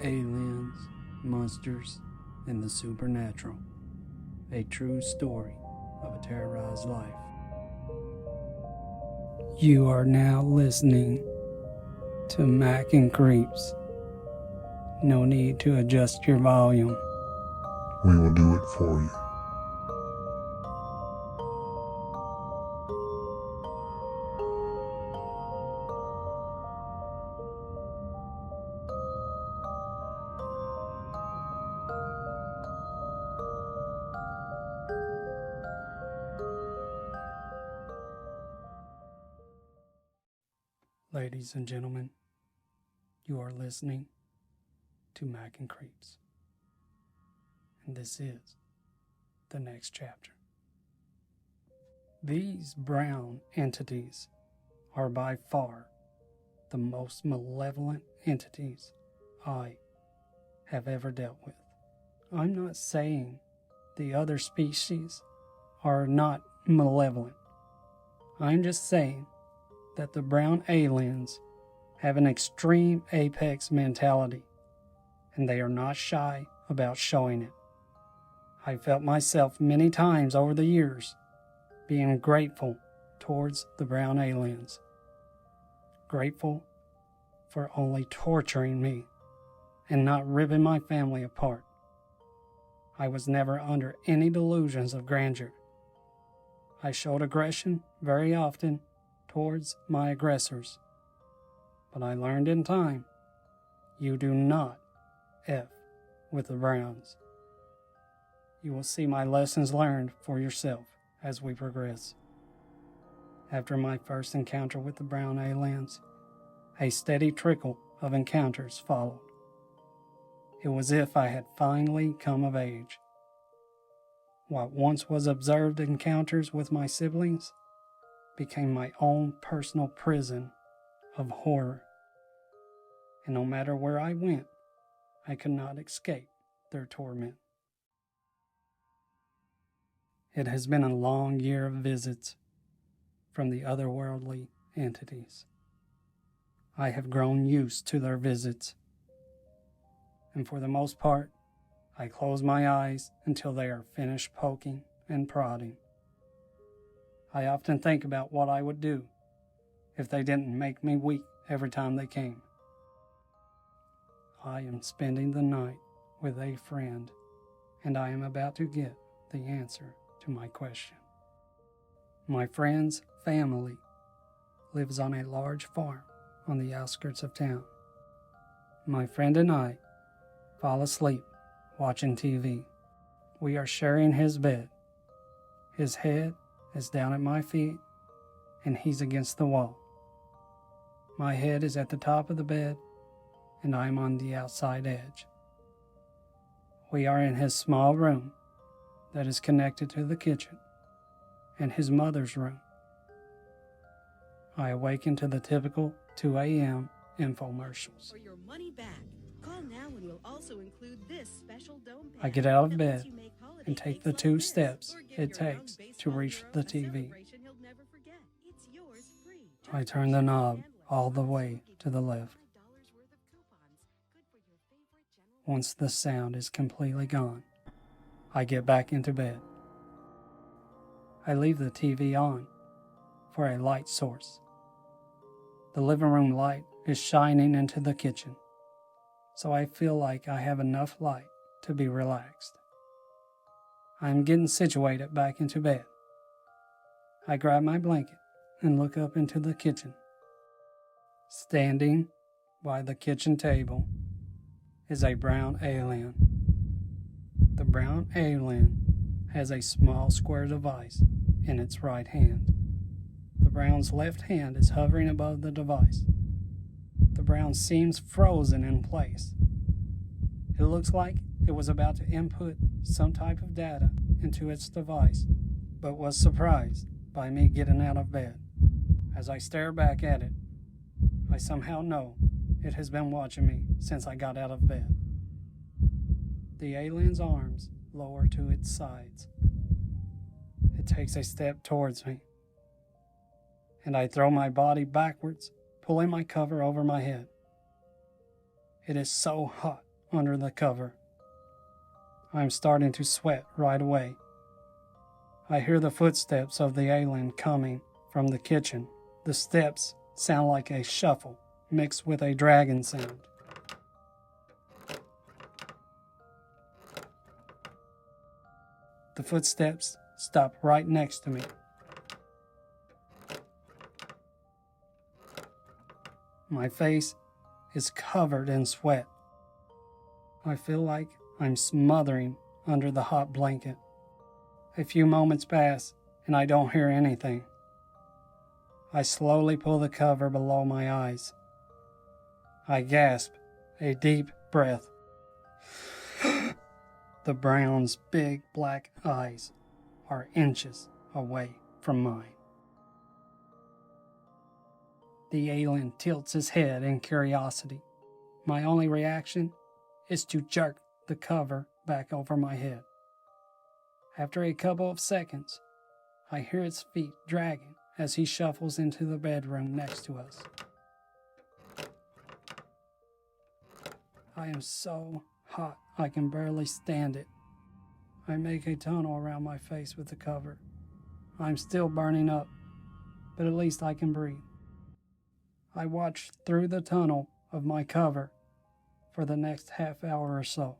Aliens, Monsters, and the Supernatural. A true story of a terrorized life. You are now listening to Mac and Creeps. No need to adjust your volume. We will do it for you. Ladies and gentlemen, you are listening to Mac and Creeps. And this is the next chapter. These brown entities are by far the most malevolent entities I have ever dealt with. I'm not saying the other species are not malevolent. I'm just saying that the brown aliens have an extreme apex mentality, and they are not shy about showing it. I felt myself many times over the years being grateful towards the brown aliens. Grateful for only torturing me and not ripping my family apart. I was never under any delusions of grandeur. I showed aggression very often towards my aggressors, but I learned in time, you do not F with the Browns. You will see my lessons learned for yourself as we progress. After my first encounter with the brown aliens, a steady trickle of encounters followed. It was as if I had finally come of age. What once was observed encounters with my siblings became my own personal prison of horror. And no matter where I went, I could not escape their torment. It has been a long year of visits from the otherworldly entities. I have grown used to their visits, and for the most part, I close my eyes until they are finished poking and prodding. I often think about what I would do if they didn't make me weak every time they came. I am spending the night with a friend, and I am about to get the answer to my question. My friend's family lives on a large farm on the outskirts of town. My friend and I fall asleep watching TV. We are sharing his bed. His head is down at my feet, and he's against the wall. My head is at the top of the bed, and I am on the outside edge. We are in his small room that is connected to the kitchen and his mother's room. I awaken to the typical 2 a.m. infomercials. For your money back. Call now and we'll also include this special dome pad I get out of that bed lets you make holiday and take cakes the like 2 this, steps or give it your young takes to baseball reach hero the a TV. celebration he'll never forget. It's yours free. I turn the knob all the way to the left. Once the sound is completely gone, I get back into bed. I leave the TV on for a light source. The living room light is shining into the kitchen, so I feel like I have enough light to be relaxed. I am getting situated back into bed. I grab my blanket and look up into the kitchen. Standing by the kitchen table is a brown alien. The brown alien has a small square device in its right hand. The brown's left hand is hovering above the device. The brown seems frozen in place. It looks like it was about to input some type of data into its device, but was surprised by me getting out of bed. As I stare back at it, I somehow know it has been watching me since I got out of bed. The alien's arms lower to its sides. It takes a step towards me, and I throw my body backwards, pulling my cover over my head. It is so hot under the cover. I'm starting to sweat right away. I hear the footsteps of the alien coming from the kitchen. The steps sound like a shuffle mixed with a dragon sound. The footsteps stop right next to me. My face is covered in sweat. I feel like I'm smothering under the hot blanket. A few moments pass and I don't hear anything. I slowly pull the cover below my eyes. I gasp a deep breath. The Brown's big black eyes are inches away from mine. The alien tilts his head in curiosity. My only reaction is to jerk the cover back over my head. After a couple of seconds, I hear its feet dragging as he shuffles into the bedroom next to us. I am so hot I can barely stand it. I make a tunnel around my face with the cover. I'm still burning up, but at least I can breathe. I watch through the tunnel of my cover for the next half hour or so.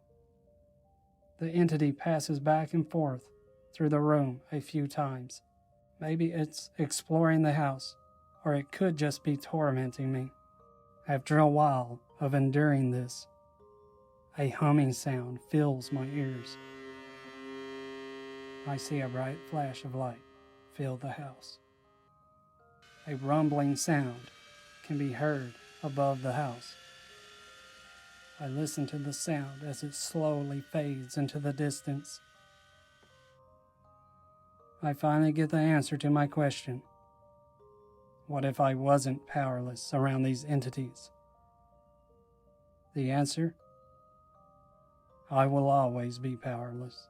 The entity passes back and forth through the room a few times. Maybe it's exploring the house, or it could just be tormenting me. After a while of enduring this, a humming sound fills my ears. I see a bright flash of light fill the house. A rumbling sound can be heard above the house. I listen to the sound as it slowly fades into the distance. I finally get the answer to my question. What if I wasn't powerless around these entities? The answer? I will always be powerless,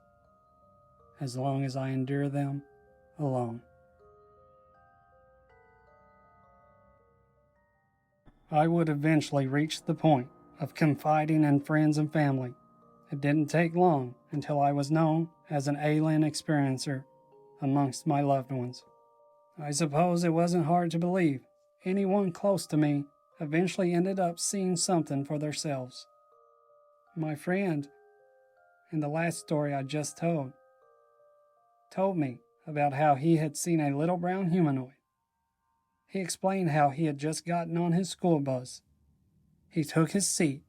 as long as I endure them alone. I would eventually reach the point of confiding in friends and family. It didn't take long until I was known as an alien experiencer amongst my loved ones. I suppose it wasn't hard to believe. Anyone close to me eventually ended up seeing something for themselves. My friend, in the last story I just told me about how he had seen a little brown humanoid. He explained how he had just gotten on his school bus. He took his seat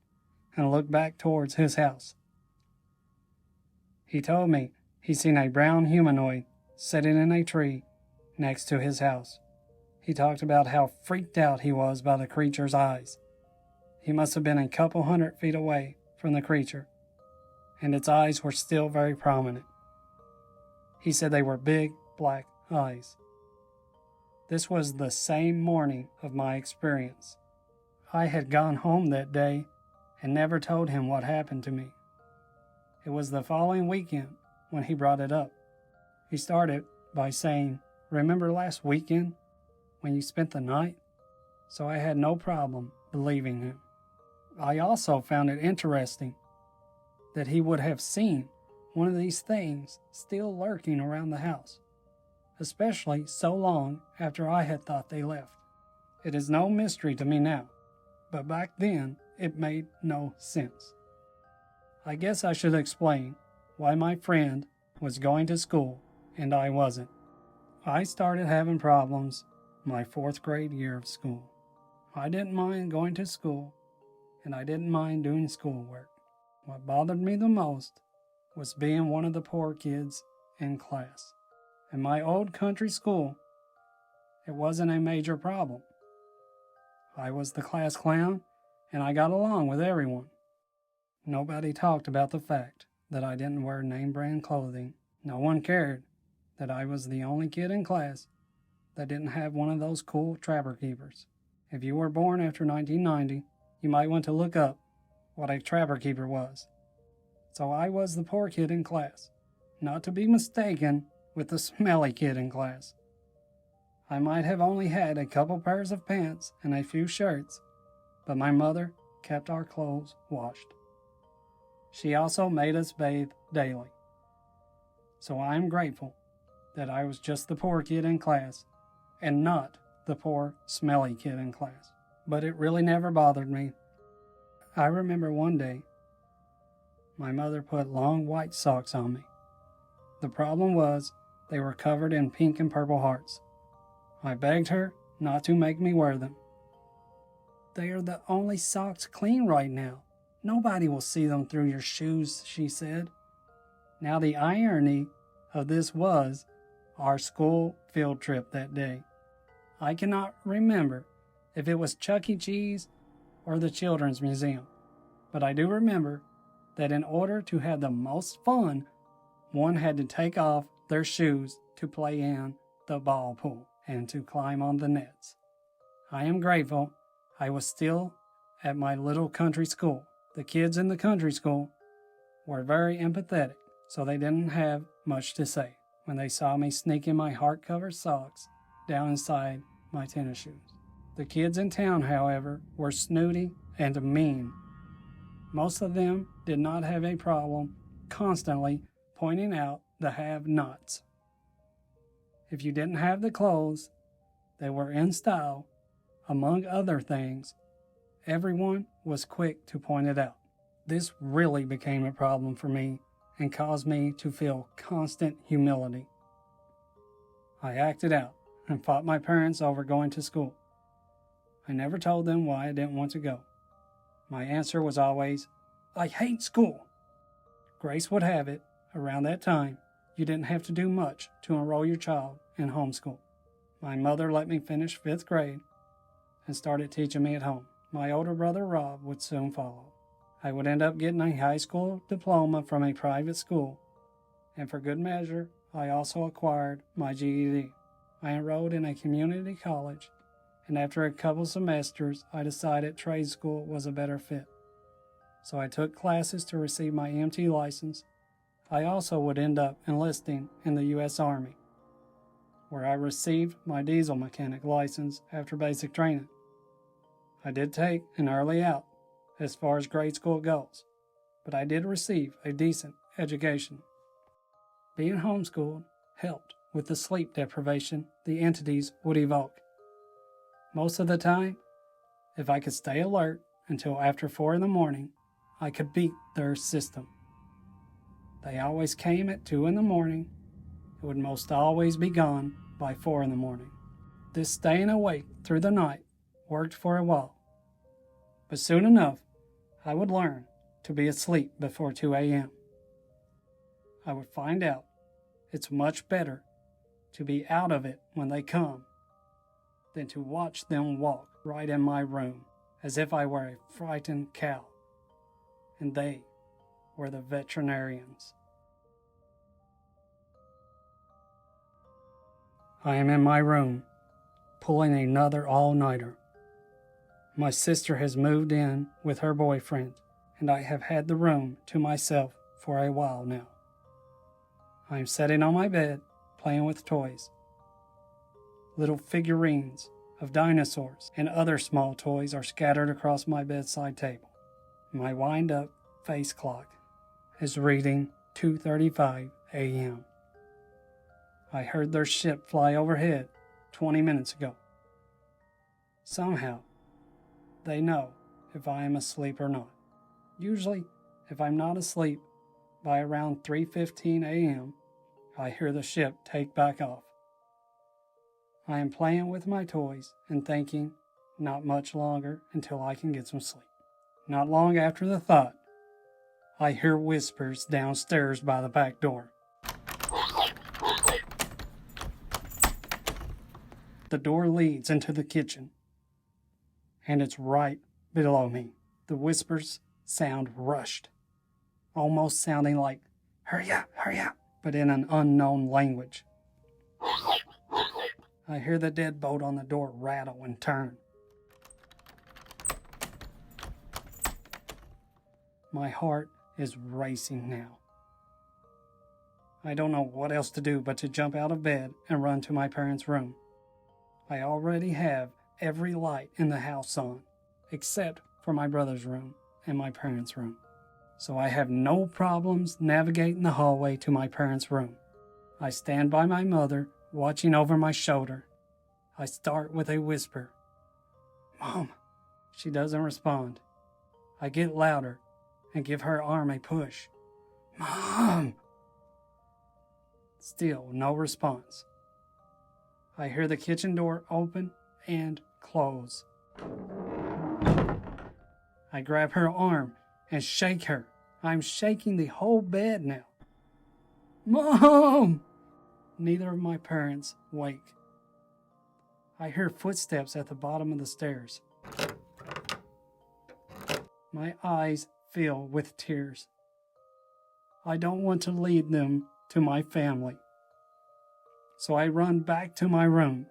and looked back towards his house. He told me he seen a brown humanoid sitting in a tree next to his house. He talked about how freaked out he was by the creature's eyes. He must have been a couple 100 feet away from the creature, and its eyes were still very prominent. He said they were big black eyes. This was the same morning of my experience. I had gone home that day and never told him what happened to me. It was the following weekend when he brought it up. He started by saying, "Remember last weekend when you spent the night?" So I had no problem believing him. I also found it interesting that he would have seen one of these things still lurking around the house, especially so long after I had thought they left. It is no mystery to me now, but back then it made no sense. I guess I should explain why my friend was going to school and I wasn't. I started having problems my 4th grade year of school. I didn't mind going to school, and I didn't mind doing schoolwork. What bothered me the most was being one of the poor kids in class. In my old country school, it wasn't a major problem. I was the class clown, and I got along with everyone. Nobody talked about the fact that I didn't wear name brand clothing. No one cared that I was the only kid in class that didn't have one of those cool trapper keepers. If you were born after 1990, you might want to look up what a trapper keeper was. So I was the poor kid in class, not to be mistaken with the smelly kid in class. I might have only had a couple pairs of pants and a few shirts, but my mother kept our clothes washed. She also made us bathe daily. So I am grateful that I was just the poor kid in class and not the poor, smelly kid in class. But it really never bothered me. I remember one day, my mother put long white socks on me. The problem was they were covered in pink and purple hearts. I begged her not to make me wear them. They are the only socks clean right now. Nobody will see them through your shoes, she said. Now the irony of this was our school field trip that day. I cannot remember if it was Chuck E. Cheese or the Children's Museum, but I do remember that in order to have the most fun, one had to take off their shoes to play in the ball pool and to climb on the nets. I am grateful I was still at my little country school. The kids in the country school were very empathetic, so they didn't have much to say when they saw me sneaking my heart-covered socks down inside my tennis shoes. The kids in town, however, were snooty and mean. Most of them did not have a problem constantly pointing out the have-nots. If you didn't have the clothes that were in style, among other things, everyone was quick to point it out. This really became a problem for me and caused me to feel constant humility. I acted out and fought my parents over going to school. I never told them why I didn't want to go. My answer was always, I hate school. Grace would have it, around that time, you didn't have to do much to enroll your child in homeschool. My mother let me finish 5th grade and started teaching me at home. My older brother Rob would soon follow. I would end up getting a high school diploma from a private school, and for good measure, I also acquired my GED. I enrolled in a community college, and after a couple semesters, I decided trade school was a better fit. So I took classes to receive my EMT license. I also would end up enlisting in the U.S. Army, where I received my diesel mechanic license after basic training. I did take an early out as far as grade school goes, but I did receive a decent education. Being homeschooled helped with the sleep deprivation the entities would evoke. Most of the time, if I could stay alert until after 4 in the morning, I could beat their system. They always came at 2 in the morning. It would most always be gone by 4 in the morning. This staying awake through the night worked for a while, but soon enough, I would learn to be asleep before 2 a.m. I would find out it's much better to be out of it when they come than to watch them walk right in my room as if I were a frightened cow, and they were the veterinarians. I am in my room, pulling another all-nighter. My sister has moved in with her boyfriend, and I have had the room to myself for a while now. I am sitting on my bed, playing with toys. Little figurines of dinosaurs and other small toys are scattered across my bedside table. My wind-up face clock is reading 2:35 a.m. I heard their ship fly overhead 20 minutes ago. Somehow, they know if I am asleep or not. Usually, if I'm not asleep, by around 3:15 a.m., I hear the ship take back off. I am playing with my toys and thinking not much longer until I can get some sleep. Not long after the thought, I hear whispers downstairs by the back door. The door leads into the kitchen, and it's right below me. The whispers sound rushed, almost sounding like, hurry up, but in an unknown language. I hear the deadbolt on the door rattle and turn. My heart is racing now. I don't know what else to do but to jump out of bed and run to my parents' room. I already have every light in the house on, except for my brother's room and my parents' room. so I have no problems navigating the hallway to my parents' room. I stand by my mother, watching over my shoulder. I start with a whisper. "Mom." She doesn't respond. I get louder and give her arm a push. "Mom!" Still no response. I hear the kitchen door open and close. I grab her arm and shake her. I'm shaking the whole bed now. "Mom!" Neither of my parents wake. I hear footsteps at the bottom of the stairs. My eyes fill with tears. I don't want to lead them to my family, so I run back to my room.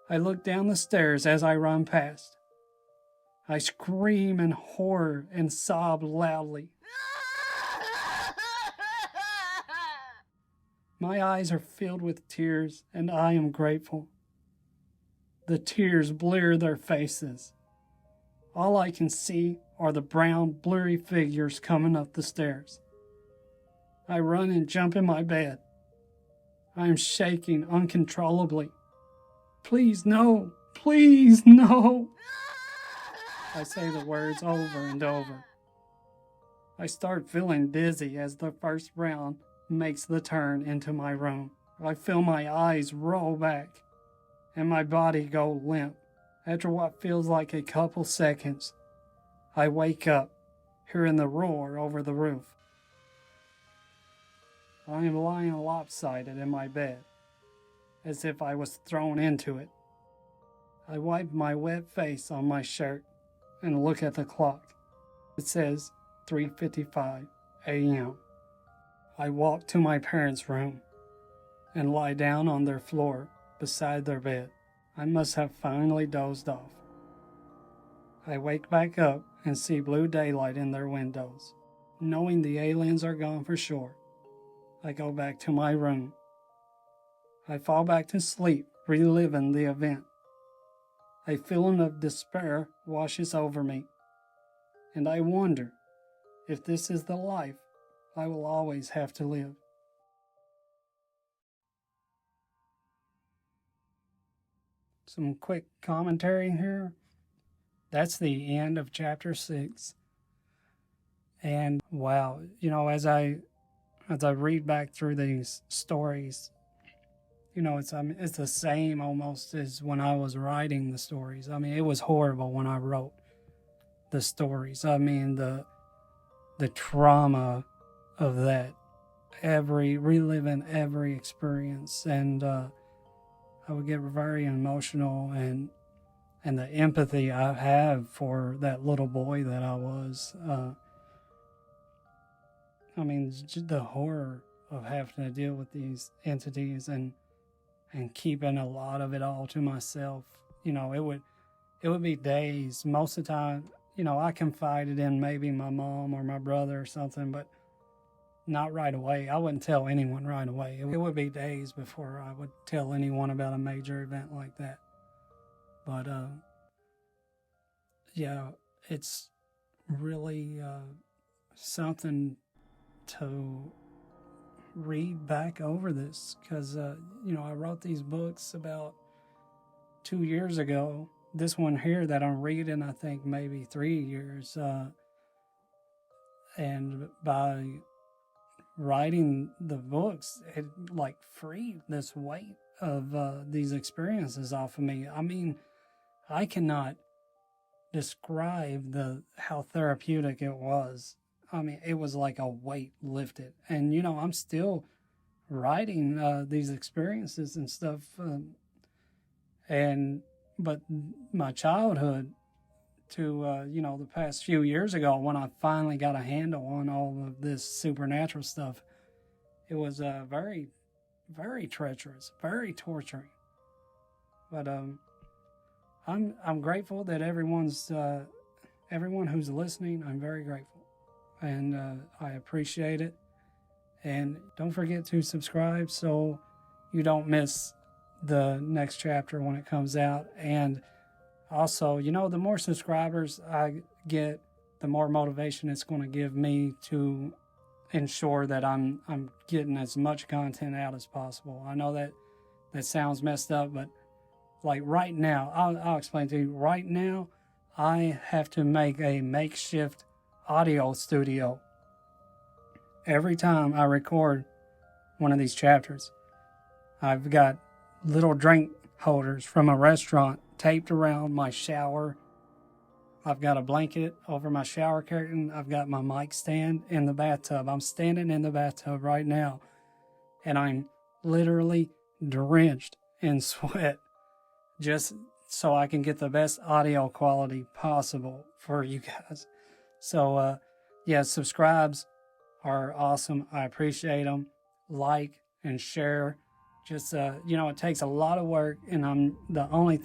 I look down the stairs as I run past. I scream in horror and sob loudly. My eyes are filled with tears, and I am grateful. The tears blur their faces. All I can see are the brown, blurry figures coming up the stairs. I run and jump in my bed. I am shaking uncontrollably. "Please, no! Please, no!" I say the words over and over. I start feeling dizzy as the first round makes the turn into my room. I feel my eyes roll back and my body go limp. After what feels like a couple seconds, I wake up, hearing the roar over the roof. I am lying lopsided in my bed, as if I was thrown into it. I wipe my wet face on my shirt and look at the clock. It says 3:55 a.m. I walk to my parents' room and lie down on their floor beside their bed. I must have finally dozed off. I wake back up and see blue daylight in their windows. Knowing the aliens are gone for sure, I go back to my room. I fall back to sleep, reliving the event. A feeling of despair washes over me, and I wonder if this is the life I will always have to live. Some quick commentary here. That's the end of chapter 6. And wow, as I read back through these stories, it's the same almost as when I was writing the stories. I mean, it was horrible when I wrote the stories. I mean, the trauma of that, reliving every experience, and I would get very emotional, and the empathy I have for that little boy that I was. I mean, the horror of having to deal with these entities and keeping a lot of it all to myself. It would be days. Most of the time, I confided in maybe my mom or my brother or something, but not right away. I wouldn't tell anyone right away. It would be days before I would tell anyone about a major event like that. But, yeah, it's really something to read back over this, because I wrote these books about 2 years ago. This one here that I'm reading, I think maybe 3 years, and by writing the books, it freed this weight of these experiences off of me. I mean, I cannot describe how therapeutic it was. I mean, it was like a weight lifted. And, I'm still writing these experiences and stuff. But my childhood to, the past few years ago, when I finally got a handle on all of this supernatural stuff, it was very, very treacherous, very torturing. But I'm grateful that everyone who's listening, I'm very grateful. And I appreciate it. And don't forget to subscribe so you don't miss the next chapter when it comes out. And also, the more subscribers I get, the more motivation it's going to give me to ensure that I'm getting as much content out as possible. I know that sounds messed up, but like right now, I'll explain to you. Right now, I have to make a makeshift audio studio every time I record one of these chapters. I've got little drink holders from a restaurant taped around my shower. I've got a blanket over my shower curtain. I've got my mic stand in the bathtub. I'm standing in the bathtub right now, and I'm literally drenched in sweat just so I can get the best audio quality possible for you guys. So, yeah, subscribes are awesome. I appreciate them. Like and share. Just, it takes a lot of work, and the only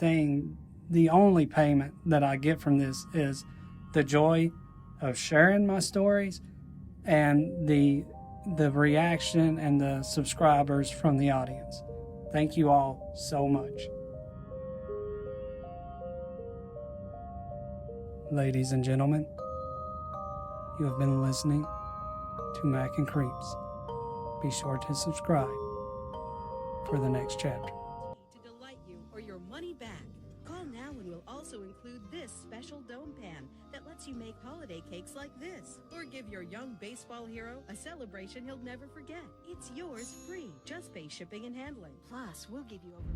payment that I get from this is the joy of sharing my stories and the reaction and the subscribers from the audience. Thank you all so much. Ladies and gentlemen, you have been listening to Mac and Creeps. Be sure to subscribe for the next chapter. To delight you or your money back. Call now and we'll also include this special dome pan that lets you make holiday cakes like this. Or give your young baseball hero a celebration he'll never forget. It's yours free. Just pay shipping and handling. Plus, we'll give you over